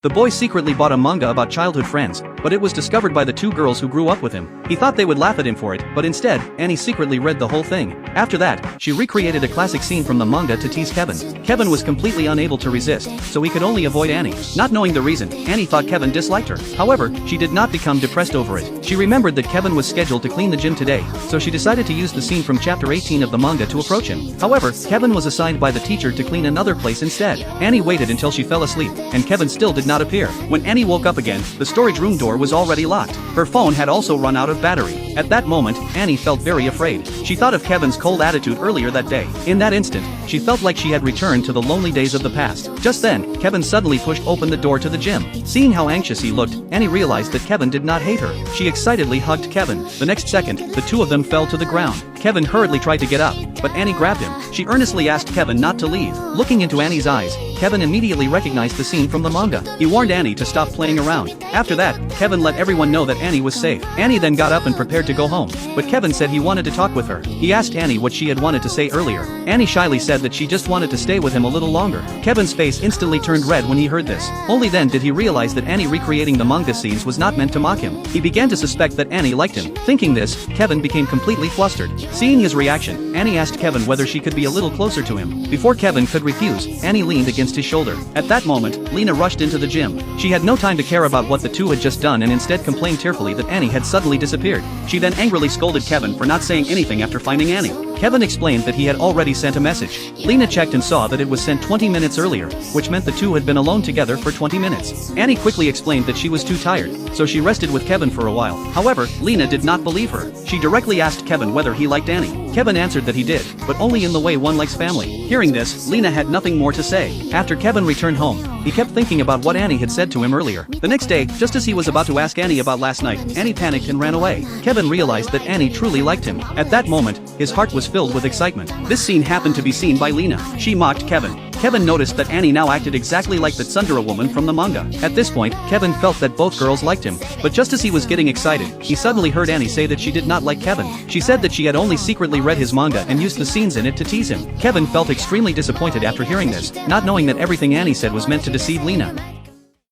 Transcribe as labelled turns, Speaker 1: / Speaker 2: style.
Speaker 1: The boy secretly bought a manga about childhood friends, but it was discovered by the two girls who grew up with him. He thought they would laugh at him for it, but instead, Annie secretly read the whole thing. After that, she recreated a classic scene from the manga to tease Kevin. Kevin was completely unable to resist, so he could only avoid Annie. Not knowing the reason, Annie thought Kevin disliked her. However, she did not become depressed over it. She remembered that Kevin was scheduled to clean the gym today, so she decided to use the scene from chapter 18 of the manga to approach him. However, Kevin was assigned by the teacher to clean another place instead. Annie waited until she fell asleep, and Kevin still did not appear. When Annie woke up again, the storage room door was already locked. Her phone had also run out of battery. At that moment, Annie felt very afraid. She thought of Kevin's cold attitude earlier that day. In that instant, she felt like she had returned to the lonely days of the past. Just then, Kevin suddenly pushed open the door to the gym. Seeing how anxious he looked, Annie realized that Kevin did not hate her. She excitedly hugged Kevin. The next second, the two of them fell to the ground. Kevin hurriedly tried to get up, but Annie grabbed him. She earnestly asked Kevin not to leave. Looking into Annie's eyes, Kevin immediately recognized the scene from the manga. He warned Annie to stop playing around. After that, Kevin let everyone know that Annie was safe. Annie then got up and prepared to go home, but Kevin said he wanted to talk with her. He asked Annie what she had wanted to say earlier. Annie shyly said that she just wanted to stay with him a little longer. Kevin's face instantly turned red when he heard this. Only then did he realize that Annie recreating the manga scenes was not meant to mock him. He began to suspect that Annie liked him. Thinking this, Kevin became completely flustered. Seeing his reaction, Annie asked Kevin whether she could be a little closer to him. Before Kevin could refuse, Annie leaned against his shoulder. At that moment, Lena rushed into the gym. She had no time to care about what the two had just done and instead complained tearfully that Annie had suddenly disappeared. She then angrily scolded Kevin for not saying anything after finding Annie. Kevin explained that he had already sent a message. Lena checked and saw that it was sent 20 minutes earlier, which meant the two had been alone together for 20 minutes. Annie quickly explained that she was too tired, so she rested with Kevin for a while. However, Lena did not believe her. She directly asked Kevin whether he liked Annie. Kevin answered that he did, but only in the way one likes family. Hearing this, Lena had nothing more to say. After Kevin returned home, he kept thinking about what Annie had said to him earlier. The next day, just as he was about to ask Annie about last night, Annie panicked and ran away. Kevin realized that Annie truly liked him. At that moment, his heart was filled with excitement. This scene happened to be seen by Lena. She mocked Kevin. Kevin noticed that Annie now acted exactly like the tsundere woman from the manga. At this point, Kevin felt that both girls liked him. But just as he was getting excited, he suddenly heard Annie say that she did not like Kevin. She said that she had only secretly read his manga and used the scenes in it to tease him. Kevin felt extremely disappointed after hearing this, not knowing that everything Annie said was meant to deceive Lena.